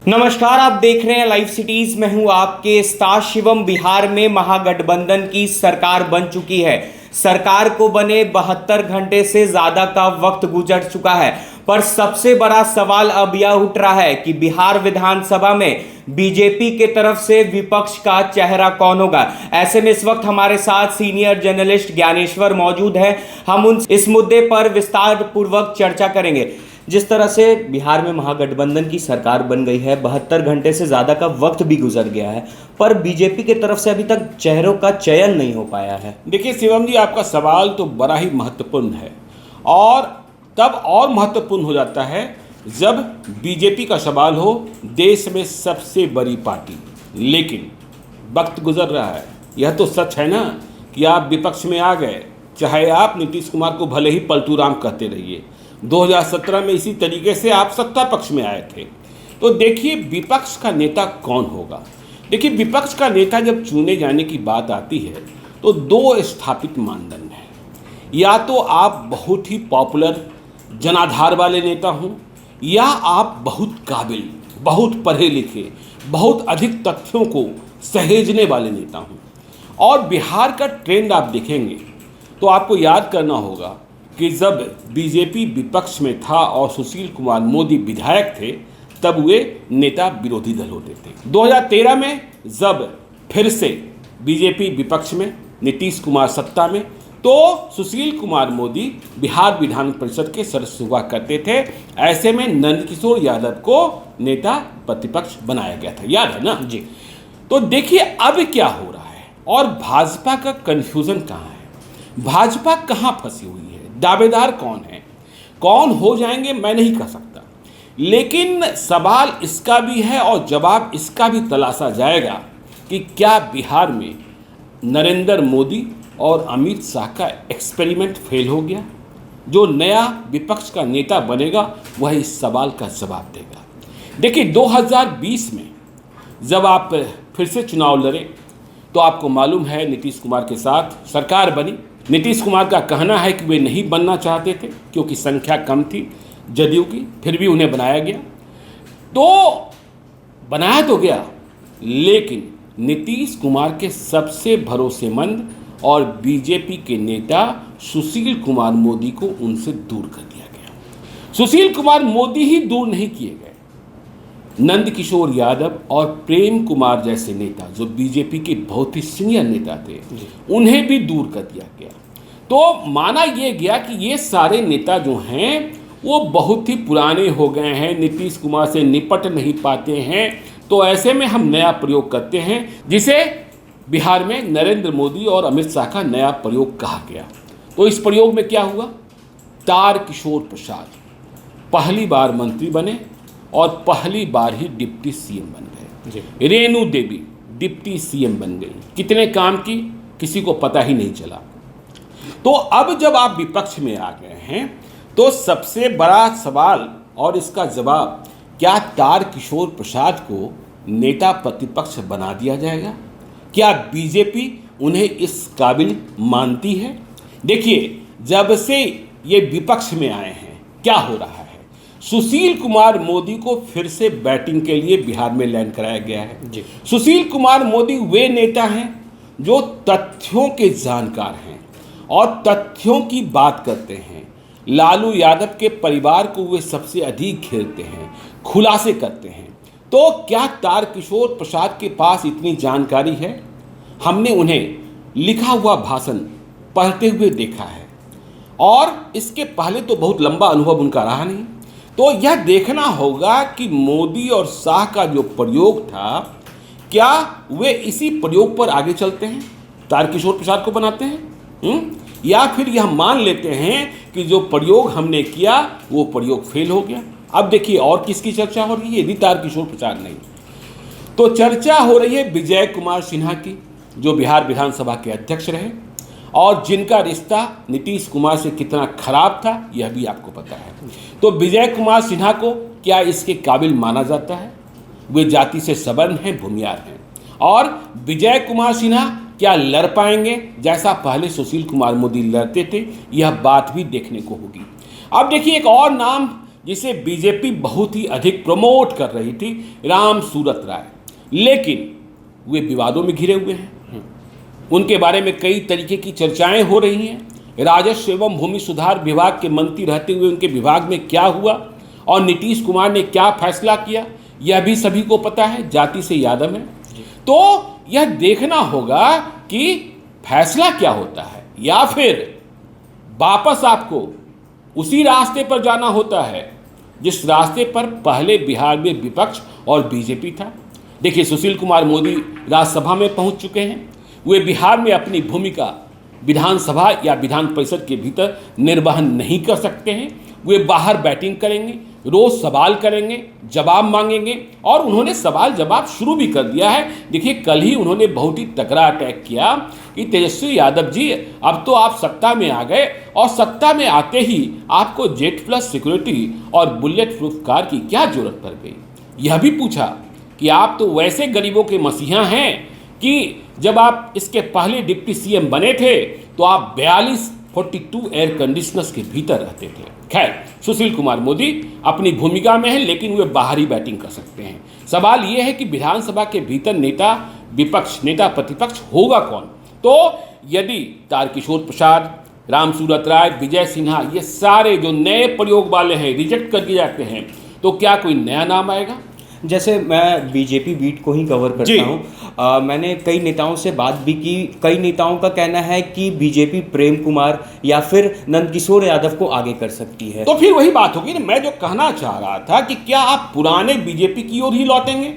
नमस्कार, आप देख रहे हैं लाइव सिटीज। मैं हूं आपके स्टार शिवम। बिहार में महागठबंधन की सरकार बन चुकी है। सरकार को बने 72 घंटे से ज्यादा का वक्त गुजर चुका है, पर सबसे बड़ा सवाल अब यह उठ रहा है कि बिहार विधानसभा में बीजेपी के तरफ से विपक्ष का चेहरा कौन होगा। ऐसे में इस वक्त हमारे साथ सीनियर जर्नलिस्ट ज्ञानेश्वर मौजूद हैं। हम इस मुद्दे पर विस्तार पूर्वक चर्चा करेंगे। जिस तरह से बिहार में महागठबंधन की सरकार बन गई है, 72 घंटे से ज़्यादा का वक्त भी गुजर गया है, पर बीजेपी की तरफ से अभी तक चेहरों का चयन नहीं हो पाया है। देखिए शिवम जी, आपका सवाल तो बड़ा ही महत्वपूर्ण है और तब और महत्वपूर्ण हो जाता है जब बीजेपी का सवाल हो, देश में सबसे बड़ी पार्टी। लेकिन वक्त गुजर रहा है, यह तो सच है ना कि आप विपक्ष में आ गए। चाहे आप नीतीश कुमार को भले ही पलटू राम कहते रहिए, 2017 में इसी तरीके से आप सत्ता पक्ष में आए थे। तो देखिए विपक्ष का नेता कौन होगा। देखिए विपक्ष का नेता जब चुने जाने की बात आती है तो दो स्थापित मानदंड हैं। या तो आप बहुत ही पॉपुलर जनाधार वाले नेता हों, या आप बहुत काबिल, बहुत पढ़े लिखे, बहुत अधिक तथ्यों को सहेजने वाले नेता हों। और बिहार का ट्रेंड आप देखेंगे तो आपको याद करना होगा कि जब बीजेपी विपक्ष में था और सुशील कुमार मोदी विधायक थे, तब वे नेता विरोधी दल होते थे। 2013 में जब फिर से बीजेपी विपक्ष में, नीतीश कुमार सत्ता में, तो सुशील कुमार मोदी बिहार विधान परिषद के सदस्य हुआ करते थे। ऐसे में नंदकिशोर यादव को नेता प्रतिपक्ष बनाया गया था, याद है ना जी। तो देखिए अब क्या हो रहा है और भाजपा का कंफ्यूजन कहाँ है, भाजपा कहाँ फंसी हुई है, दावेदार कौन है, कौन हो जाएंगे मैं नहीं कह सकता। लेकिन सवाल इसका भी है और जवाब इसका भी तलाशा जाएगा कि क्या बिहार में नरेंद्र मोदी और अमित शाह का एक्सपेरिमेंट फेल हो गया। जो नया विपक्ष का नेता बनेगा वह इस सवाल का जवाब देगा। देखिए 2020 में जब आप फिर से चुनाव लड़े तो आपको मालूम है नीतीश कुमार के साथ सरकार बनी। नीतीश कुमार का कहना है कि वे नहीं बनना चाहते थे क्योंकि संख्या कम थी जदयू की, फिर भी उन्हें बनाया गया। तो बनाया तो गया, लेकिन नीतीश कुमार के सबसे भरोसेमंद और बीजेपी के नेता सुशील कुमार मोदी को उनसे दूर कर दिया गया। सुशील कुमार मोदी ही दूर नहीं किए गए, नंदकिशोर यादव और प्रेम कुमार जैसे नेता जो बीजेपी के बहुत ही सीनियर नेता थे, उन्हें भी दूर कर दिया गया। तो माना यह गया कि ये सारे नेता जो हैं वो बहुत ही पुराने हो गए हैं, नीतीश कुमार से निपट नहीं पाते हैं। तो ऐसे में हम नया प्रयोग करते हैं, जिसे बिहार में नरेंद्र मोदी और अमित शाह का नया प्रयोग कहा गया। तो इस प्रयोग में क्या हुआ, तारकिशोर प्रसाद पहली बार मंत्री बने और पहली बार ही डिप्टी सीएम बन गए। रेणु देवी डिप्टी सीएम बन गई। कितने काम की किसी को पता ही नहीं चला। तो अब जब आप विपक्ष में आ गए हैं तो सबसे बड़ा सवाल और इसका जवाब, क्या तारकिशोर प्रसाद को नेता प्रतिपक्ष बना दिया जाएगा? क्या बीजेपी उन्हें इस काबिल मानती है? देखिए जब से ये विपक्ष में आए हैं क्या हो रहा है, सुशील कुमार मोदी को फिर से बैटिंग के लिए बिहार में लैंड कराया गया है जी। सुशील कुमार मोदी वे नेता हैं जो तथ्यों के जानकार हैं और तथ्यों की बात करते हैं। लालू यादव के परिवार को वे सबसे अधिक घेरते हैं, खुलासे करते हैं। तो क्या तारकिशोर प्रसाद के पास इतनी जानकारी है? हमने उन्हें लिखा हुआ भाषण पढ़ते हुए देखा है और इसके पहले तो बहुत लंबा अनुभव उनका रहा नहीं। तो यह देखना होगा कि मोदी और शाह का जो प्रयोग था, क्या वे इसी प्रयोग पर आगे चलते हैं, तारकिशोर प्रसाद को बनाते हैं, या फिर यह मान लेते हैं कि जो प्रयोग हमने किया वो प्रयोग फेल हो गया। अब देखिए और किसकी चर्चा हो रही है, यदि तारकिशोर प्रसाद नहीं तो चर्चा हो रही है विजय कुमार सिन्हा की, जो बिहार विधानसभा के अध्यक्ष रहे और जिनका रिश्ता नीतीश कुमार से कितना खराब था यह भी आपको पता है। तो विजय कुमार सिन्हा को क्या इसके काबिल माना जाता है? वे जाति से सवर्ण हैं, भूमियार हैं। और विजय कुमार सिन्हा क्या लड़ पाएंगे जैसा पहले सुशील कुमार मोदी लड़ते थे? यह बात भी देखने को होगी। अब देखिए एक और नाम जिसे बीजेपी बहुत ही अधिक प्रमोट कर रही थी, राम सूरत राय, लेकिन वे विवादों में घिरे हुए हैं। उनके बारे में कई तरीके की चर्चाएं हो रही हैं। राजस्व एवं भूमि सुधार विभाग के मंत्री रहते हुए उनके विभाग में क्या हुआ और नीतीश कुमार ने क्या फैसला किया, यह भी सभी को पता है। जाति से यादव है, तो यह देखना होगा कि फैसला क्या होता है, या फिर वापस आपको उसी रास्ते पर जाना होता है जिस रास्ते पर पहले बिहार में विपक्ष और बीजेपी था। देखिए, सुशील कुमार मोदी राज्यसभा में पहुंच चुके हैं। वे बिहार में अपनी भूमिका विधानसभा या विधान परिषद के भीतर निर्वहन नहीं कर सकते हैं। वे बाहर बैटिंग करेंगे, रोज सवाल करेंगे, जवाब मांगेंगे, और उन्होंने सवाल जवाब शुरू भी कर दिया है। देखिए, कल ही उन्होंने बहुत ही तगड़ा अटैक किया कि तेजस्वी यादव जी, अब तो आप सत्ता में आ गए और सत्ता में आते ही आपको जेट प्लस सिक्योरिटी और बुलेट प्रूफ कार की क्या जरूरत पड़ गई। यह भी पूछा कि आप तो वैसे गरीबों के मसीहा हैं कि जब आप इसके पहले डिप्टी सीएम बने थे तो आप 42 एयर कंडीशनर्स के भीतर रहते थे। खैर, सुशील कुमार मोदी अपनी भूमिका में है, लेकिन वे बाहरी बैटिंग कर सकते हैं। सवाल यह है कि विधानसभा के भीतर नेता विपक्ष, नेता प्रतिपक्ष होगा कौन? तो यदि तारकिशोर प्रसाद, राम सूरत राय, विजय सिन्हा, ये सारे जो नए प्रयोग वाले हैं रिजेक्ट कर दिए जाते हैं, तो क्या कोई नया नाम आएगा? जैसे मैं बीजेपी बीट को ही कवर करता हूँ, मैंने कई नेताओं से बात भी की। कई नेताओं का कहना है कि बीजेपी प्रेम कुमार या फिर नंदकिशोर यादव को आगे कर सकती है। तो फिर वही बात होगी ना, मैं जो कहना चाह रहा था कि क्या आप पुराने बीजेपी की ओर ही लौटेंगे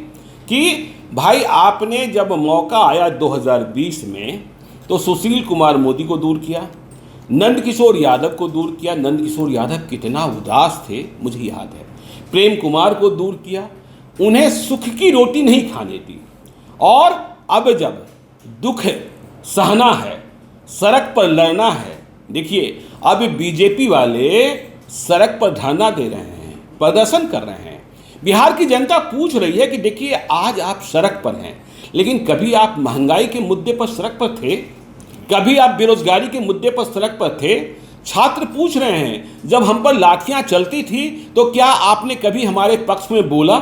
कि भाई आपने जब मौका आया 2020 में तो सुशील कुमार मोदी को दूर किया, नंदकिशोर यादव को दूर किया। नंदकिशोर यादव कितना उदास थे मुझे याद है। प्रेम कुमार को दूर किया, उन्हें सुख की रोटी नहीं खाने दी। और अब जब दुख सहना है, सड़क पर लड़ना है, देखिए अब बीजेपी वाले सड़क पर धरना दे रहे हैं, प्रदर्शन कर रहे हैं। बिहार की जनता पूछ रही है कि देखिए आज आप सड़क पर हैं, लेकिन कभी आप महंगाई के मुद्दे पर सड़क पर थे? कभी आप बेरोजगारी के मुद्दे पर सड़क पर थे? छात्र पूछ रहे हैं, जब हम पर लाठियां चलती थी तो क्या आपने कभी हमारे पक्ष में बोला?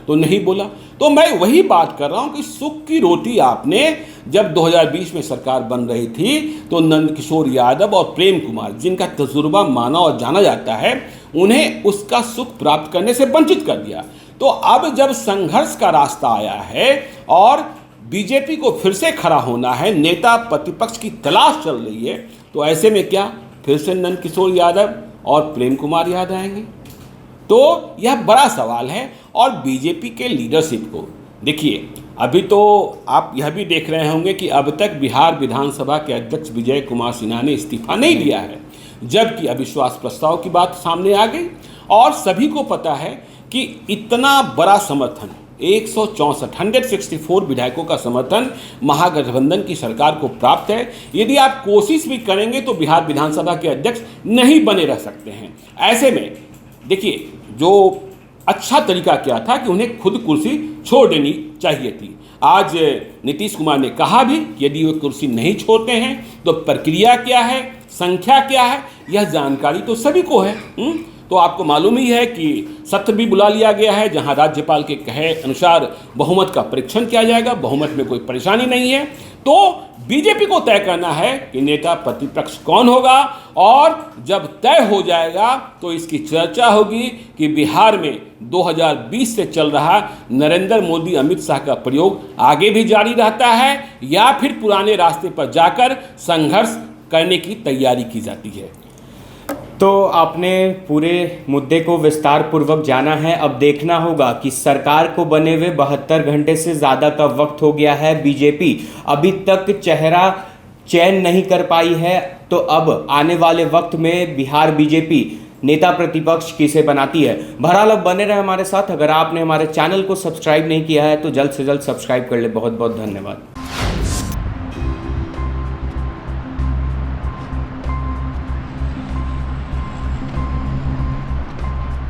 तो नहीं बोला। तो मैं वही बात कर रहा हूं कि सुख की रोटी आपने जब 2020 में सरकार बन रही थी तो नंदकिशोर यादव और प्रेम कुमार, जिनका तजुर्बा माना और जाना जाता है, उन्हें उसका सुख प्राप्त करने से वंचित कर दिया। तो अब जब संघर्ष का रास्ता आया है और बीजेपी को फिर से खड़ा होना है, नेता प्रतिपक्ष की तलाश चल रही है, तो ऐसे में क्या फिर से नंदकिशोर यादव और प्रेम कुमार याद आएंगे? तो यह बड़ा सवाल है। और बीजेपी के लीडरशिप को देखिए, अभी तो आप यह भी देख रहे होंगे कि अब तक बिहार विधानसभा के अध्यक्ष विजय कुमार सिन्हा ने इस्तीफा नहीं दिया है, जबकि अविश्वास प्रस्ताव की बात सामने आ गई। और सभी को पता है कि इतना बड़ा समर्थन 164 विधायकों का समर्थन महागठबंधन की सरकार को प्राप्त है। यदि आप कोशिश भी करेंगे तो बिहार विधानसभा के अध्यक्ष नहीं बने रह सकते हैं। ऐसे में देखिए, जो अच्छा तरीका क्या था कि उन्हें खुद कुर्सी छोड़ देनी चाहिए थी। आज नीतीश कुमार ने कहा भी कि यदि वो कुर्सी नहीं छोड़ते हैं तो प्रक्रिया क्या है, संख्या क्या है, यह जानकारी तो सभी को है। तो आपको मालूम ही है कि सत्र भी बुला लिया गया है, जहां राज्यपाल के कहे अनुसार बहुमत का परीक्षण किया जाएगा। बहुमत में कोई परेशानी नहीं है। तो बीजेपी को तय करना है कि नेता प्रतिपक्ष कौन होगा, और जब तय हो जाएगा तो इसकी चर्चा होगी कि बिहार में 2020 से चल रहा नरेंद्र मोदी अमित शाह का प्रयोग आगे भी जारी रहता है या फिर पुराने रास्ते पर जाकर संघर्ष करने की तैयारी की जाती है। तो आपने पूरे मुद्दे को विस्तार पूर्वक जाना है। अब देखना होगा कि सरकार को बने हुए 72 घंटे से ज़्यादा का वक्त हो गया है। बीजेपी अभी तक चेहरा चयन नहीं कर पाई है, तो अब आने वाले वक्त में बिहार बीजेपी नेता प्रतिपक्ष किसे बनाती है। बहरहाल अब बने रहे हमारे साथ। अगर आपने हमारे चैनल को सब्सक्राइब नहीं किया है तो जल्द से जल्द सब्सक्राइब कर ले। बहुत बहुत धन्यवाद।